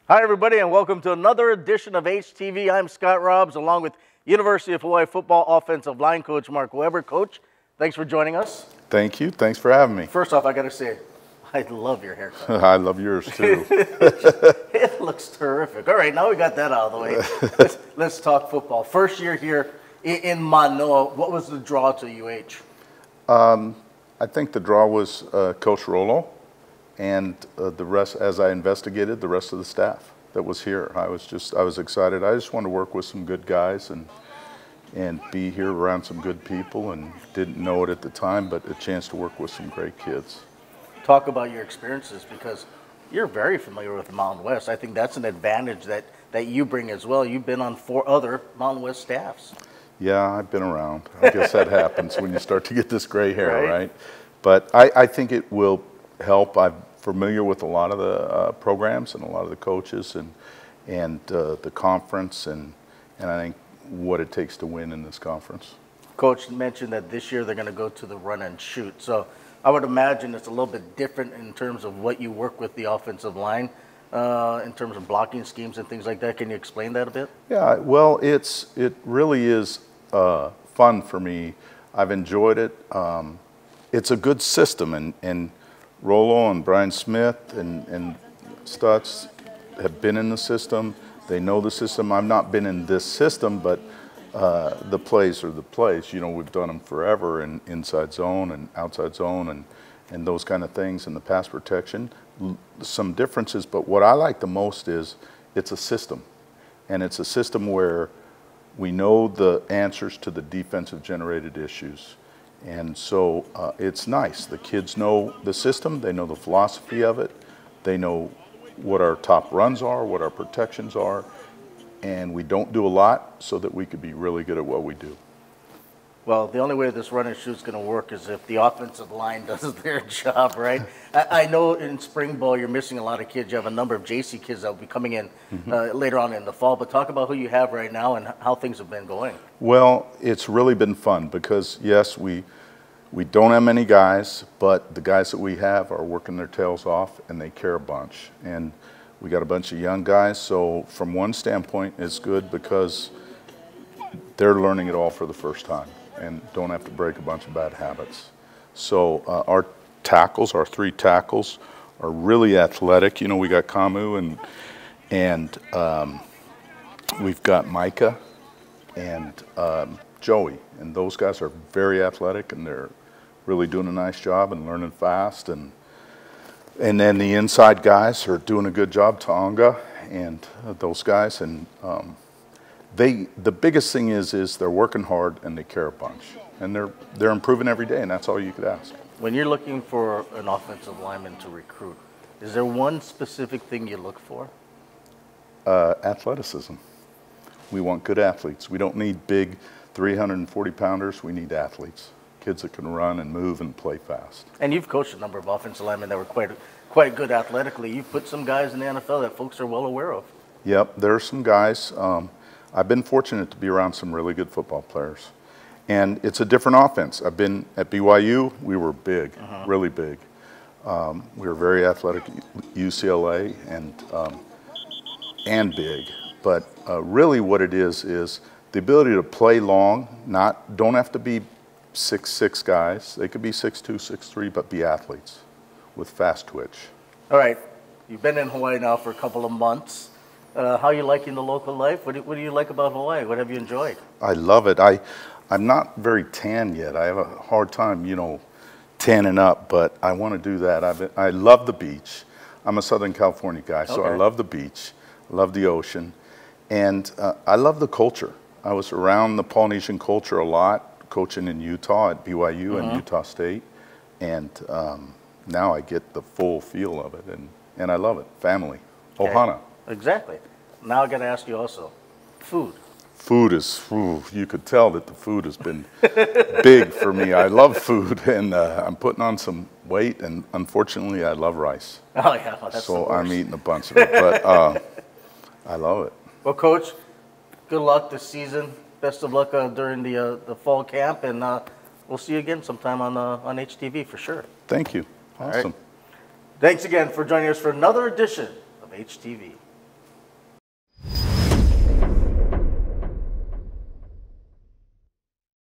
Hi, everybody, and welcome to another edition of HTV. I'm Scott Robbs, along with University of Hawaii football offensive line coach Mark Weber. Coach, thanks for joining us. Thank you. Thanks for having me. First off, I got to say, I love your haircut. I love yours too. It looks terrific. All right, now we got that out of the way. Let's talk football. First year here in Manoa, what was the draw to UH? I think the draw was Coach Rollo and the rest, as I investigated, the rest of the staff that was here. I was excited. I just wanted to work with some good guys and be here around some good people, and didn't know it at the time, but a chance to work with some great kids. Talk about your experiences, because you're very familiar with Mountain West. I think that's an advantage that you bring as well. You've been on 4 other Mountain West staffs. Yeah, I've been around. I guess that happens when you start to get this gray hair, right? But I think it will help. I'm familiar with a lot of the programs and a lot of the coaches and the conference, and I think what it takes to win in this conference. Coach mentioned that this year they're going to go to the run and shoot. So I would imagine it's a little bit different in terms of what you work with the offensive line, in terms of blocking schemes and things like that. Can you explain that a bit? Yeah, well, it really is fun for me. I've enjoyed it. It's a good system, and Rollo and Brian Smith and Stutz have been in the system. They know the system. I've not been in this system, but the plays are the plays. You know, we've done them forever in inside zone and outside zone and those kind of things, and the pass protection. Some differences, but what I like the most is it's a system. And it's a system where we know the answers to the defensive generated issues. And so it's nice. The kids know the system, they know the philosophy of it, they know what our top runs are, what our protections are, and we don't do a lot so that we could be really good at what we do. Well, the only way this run and shoot is going to work is if the offensive line does their job, right? I know in spring ball you're missing a lot of kids. You have a number of JC kids that will be coming in later on in the fall. But talk about who you have right now and how things have been going. Well, it's really been fun because, yes, we don't have many guys, but the guys that we have are working their tails off and they care a bunch. And we got a bunch of young guys, so from one standpoint it's good because they're learning it all for the first time and don't have to break a bunch of bad habits. So our tackles, our 3 tackles, are really athletic. You know, we got Kamu and we've got Micah and Joey, and those guys are very athletic and they're really doing a nice job and learning fast. And then the inside guys are doing a good job, Taonga and those guys. And the biggest thing is they're working hard and they care a bunch. And they're improving every day, and that's all you could ask. When you're looking for an offensive lineman to recruit, is there one specific thing you look for? Athleticism. We want good athletes. We don't need big 340-pounders. We need athletes. Kids that can run and move and play fast. And you've coached a number of offensive linemen that were quite good athletically. You've put some guys in the NFL that folks are well aware of. Yep, there are some guys. I've been fortunate to be around some really good football players. And it's a different offense. I've been at BYU, we were big, really big. We were very athletic at UCLA and big. But really what it is the ability to play long, don't have to be 6'6" guys. They could be 6'2", 6'3", but be athletes with fast twitch. All right. You've been in Hawaii now for a couple of months. How are you liking the local life? What do you like about Hawaii? What have you enjoyed? I love it. I'm not very tan yet. I have a hard time, you know, tanning up, but I want to do that. I love the beach. I'm a Southern California guy, so I love the beach. I love the ocean. And I love the culture. I was around the Polynesian culture a lot, coaching in Utah at BYU and Utah State, and now I get the full feel of it, and I love it. Family, ohana. Exactly. Now I got to ask you also, food. Food is, you could tell that the food has been big for me. I love food, and I'm putting on some weight, and unfortunately I love rice. Oh yeah, well, that's so I'm eating a bunch of it, but I love it. Well, Coach, good luck this season. Best of luck during the fall camp, and we'll see you again sometime on HTV for sure. Thank you. Awesome. Thanks again for joining us for another edition of HTV.